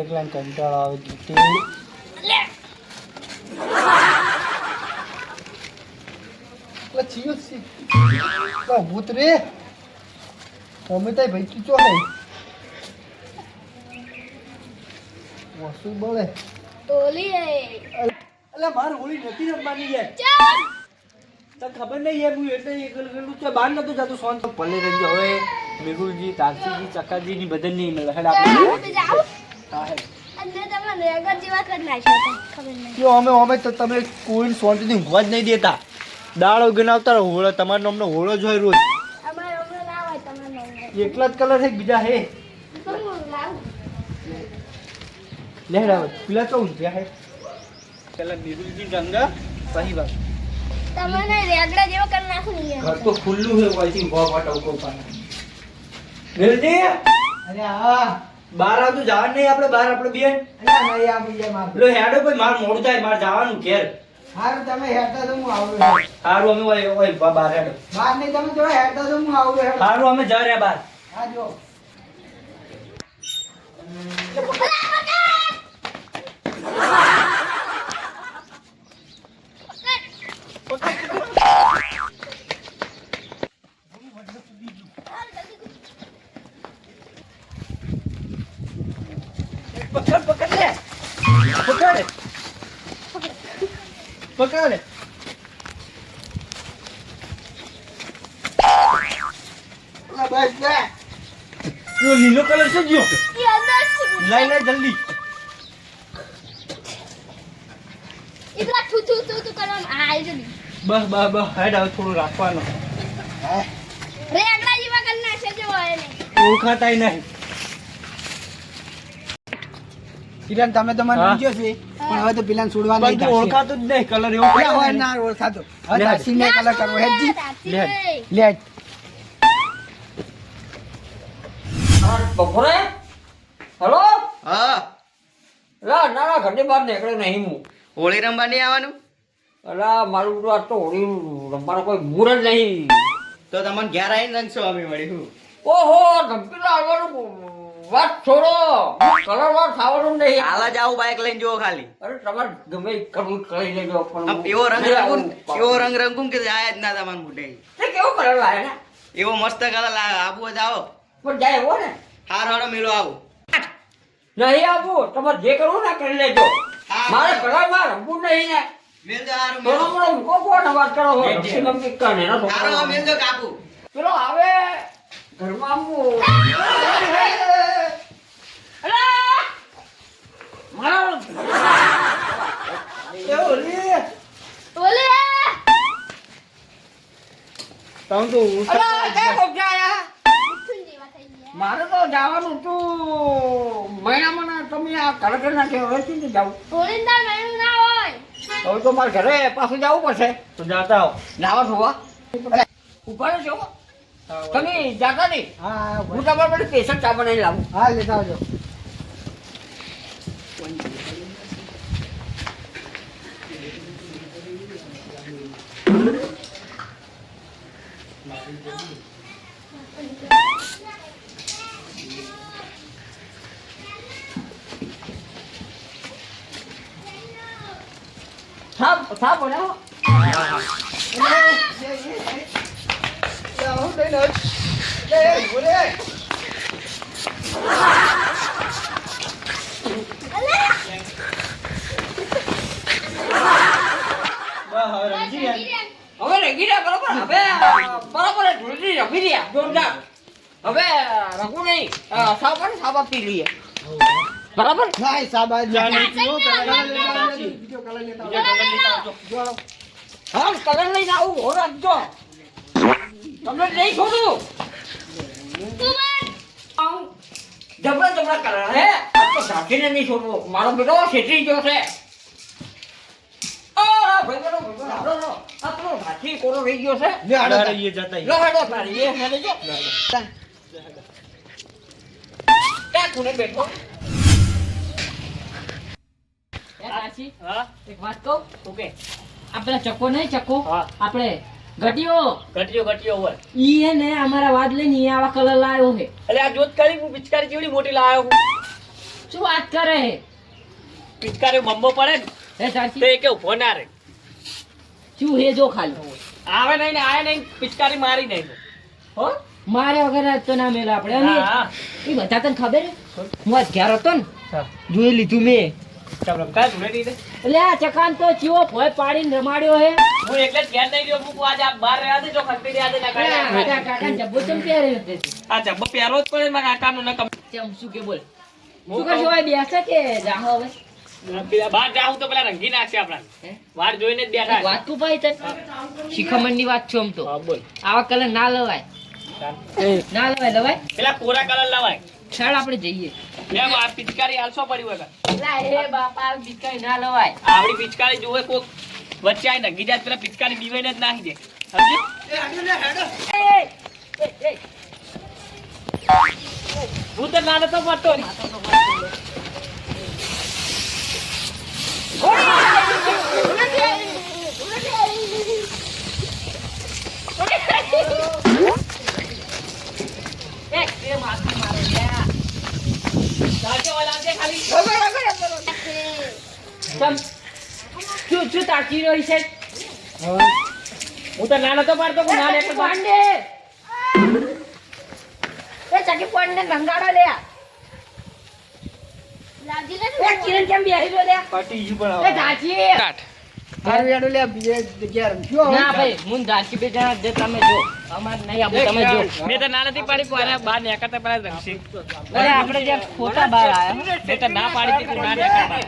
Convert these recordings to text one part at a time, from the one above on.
એકલા કંટાળો આવે છે ચિયો સી ભૂત રે અમે તાઈ ભાઈ તું ચો હે વસુ બોલે ઓલી હે અલા માર હોળી નથી રમવાની યાર ચાલ તને ખબર નહીં યાર હું એટલે એકલું તો બહાર નતો જતો સોન તો ભલે રહી ગયો હવે મેઘુલજી તારસીજી ચકાજી ની બદલ નહીં મળે હેડ આપણે જાવ હા હે અને તમને રેગર જેવા કરી નાખ્યા હતા ખબર નહીં જો અમે તો તમે કોઈ સોનથી ઊંઘવા જ નહીં દેતા દાળો ગનાવતા હોળો તમારો નામનો હોળો જ હોય રોજ અમારે હમણાં ના હોય તમારે એકલા જ કલર છે બીજા હે લાવ લે રાવ પેલા તો ઊંઘ્યા હે પેલા મેઘુલજી ગંગા સહી વાત તમને રેગડા જેવા કરી નાખું નહીં ઘર તો ખુલ્લું છે વાઈથી ભો ટોકો પાના મેલજી અરે હા બાર આ તો જવાનું નહીં આપણે બાર આપણે બેન અરે નહીં આ બીજે માર લો હેડો ભાઈ માર મોડું થાય માર જવાનું ઘેર હારું તમે હેડતા તો હું આવું હારું અમે ઓય બાર હેડો બાર નહીં તમે જો હેડતા તો હું આવું હેડો હારું અમે જા રહ્યા બાર હા જો પકડ લે પકડ બસ લે યો લીલો કલર છે જો લઈ લે જલ્દી ઇતલા થુ કરવા આ જલ્દી બસ હેડ હવે થોડું રાખવાનો રેગડા જેવા કરી નાખશે જો હોય ને ઓળખાતાય નહીં કિરણ તમે તો મને સમજ્યો છે પણ હવે તો પેલા છોડવા નહીં થશે ઓળખાતું જ નહીં કલર એવો કલર હોય ના ઓળખાતો હવે તાસીને કલર કરવો હેજી લે બપોરે હેલો હા લા ના ઘરની બહાર નીકળે નહીં હું હોળી રમવા નહીં આવવાનું અલા મારું તો આજ તો હોળી રમવાનો કોઈ મૂડ જ નહીં તો તમને ઘેર આવીને રંગશો અમે વળી હું ઓહો ધમકી આવવાનું વાત છોડો કલર વાર થવાનું નહીં હાલ જ આવું બાઇક લઈને જુઓ ખાલી અરે તમારે ગમે એ કરવું કરી લેજો પણ આમ એવો રંગ રંગું કે જાય જ ના તમારે મોઢે તે કેવો કલર લાવે ને એવો મસ્ત કલર આબુ જ આવો પણ જાય એવો ને હાર હારો મેળો આવું નહીં આપવું તમારે જે કરવું ને કરી લેજો મારે કલરમાં રમવું નહીં ને મેલ દો હારો તો હમણાં ઊંઘો કોણ વાત કરો છો ધમકી કરે ને હારો મેલ દો કાપુ પેલો આવે ઘરમાં આવું ઓલે તમે તો મારે તો જવાનું તું મહિનામાં તમે આ કલેક્ટર નાખ્યો હવે શું જાવ ઓલિંદા મેનું ના હોય હવે તો મારે ઘરે પાછું જવું પડશે તો જાતા હો નાવા જોવા ઉપાડો છો તમે જાતા નહીં હા હું તમારા માટે સ્પેશિયલ ચા બનાવી લાવું હા લેતા આવજો સાપ બનાવો હવે રેગી રહ્યા બરોબર હવે બરોબર ઢોલરી રમી રહ્યા જોરદાર હવે રઘુ નહીં સાપ આપી લઈએ બરાબર નહીં સાબા જાને બીજો કલર લેતા આવજો હા કલર લઈને આવું હો રાખજો તમને નહીં છોડું જબરા કલર હે આ તો ઢાંકીને નહીં છોડવો મારો બેટો શેઠી ગયો છે આ તો ઢાંકી કોરો રહી ગયો છે લે આડો તઈએ જતા લો હેડો તારી એ હેડે જો ક્યાં કોને બેઠો એક વાત કહું ઓકે આપણે ચક્કો નહીં ચક્કો હા. આપણે ઘટીયો ઘટીયો હોય ઈ હે ને અમારા વાદ લઈને ઈ આવા કલર લાવ્યો છે એટલે આ જોત કરી હું પિચકારી જેવડી મોટી લાવ્યો હું શું વાત કરે હે પિચકારી મમ્મો પડે ને હે ચાચી તો એ કે ઉભો ના રહે. શું હે જો ખાલી આવે નહીં ને આયા નહીં પિચકારી મારી નહીં હો. મારે વગર તો ના મેળ આપણે અને હા એ બધા તને ખબર હે હું આજ ઘેર હતો ને હા જોઈ લીધું મેં ચાલ રમતા ધૂળેટી દે. એટલે આ ચકાન તો ચીવો ભોય પાડીને રમાડ્યો હે હું એટલે જ ઘેર નહીં ગયો. હું આજ આ બહાર રહ્યા છે જો ખસી રહ્યા છે ના તારા કાકા જબ્બો ચમ પહેર્યો છે આ જબ્બો પહેરવો જ પડે મારા કાકાનું ન કમ. ચમ શું કે બોલ શું કરશો ભાઈ બેસે કે જાહો હવે પેલા બહાર જાઉં તો પેલા રંગી નાખશે આપણાને. હે? વાર જોઈને જ બેઠા છે. વાત તું ભાઈ તને શિખામણની વાત છું આમ તો હા બોલ. આવા કલર ના લવાય ના લવાય પેલા કોરા કલર લાવાય. ચાલ આપણે જઈએ એમ આ પિચકારી હાલશો પડી હોય કાં? લા હે બાપા બીકાઈ ના લવાય આવડી પિચકારી જોવે કોક વચ્ચે આવીને નગી જાય પેલા પિચકારી બીવાઈને જ નાખી દે. સમજ્યું? હું તો નાનો તો પડતો નહીં. ચાલજે, ઓલા આવજે ખાલી. શું શું તાકી રહ્યો છે હું તો નાનો તો પાડતો પણ નાનો એટલે પાંડે એ ચકી પાંડે ગંગાડો લે લાવજી લે એ કિરણ કેમ બેહી રહ્યો લે પાટી ઈ પણ એ ધાચી હારું યાડો લે બીજે જગ્યા રમજો ના ભાઈ હું ધાચી બે જણા જે તમે જો અમાર નહીં આવું તમે જો મેં તો નાનાથી પાડી પણ બહાર નીકળતા પહેલા જ રમશી. અરે આપણે જે ખોટા બાર આયા મેં તો ના પાડી દીધું ના નીકળતા.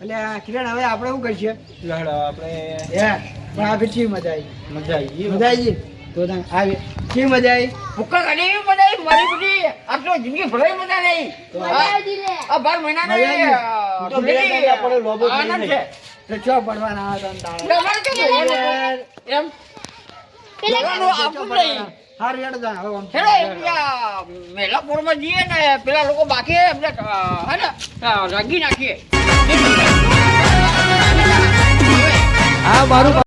એટલે આ કિરણ હવે આપણે શું કરશે લડો આપણે હે પણ આ ચી મજા આવી મજા આવી મજા આવી તો તને આવી ચી મજા આવી ભૂકા કાઢી એવી મજા આવી મારી બધી. આ તો જિંદગી ભરાઈ મજા નહીં. લાવજી લે આ 12 મહિના મજા આવી. તો બે દાડા આપણે લોબો થઈ આનંદ નહીં. છે. તો ચો પડવાના હતા તાળા તમારે કેમ બોલવાનું? એમ બોલવાનું આપવું નહીં. હારું યાડો જા હવે આમ. હેડો એમ પેલા મેલાપુરમાં જઈએ ને પેલા લોકો બાકી એમને હે ને રંગી નાખીએ. આ મારું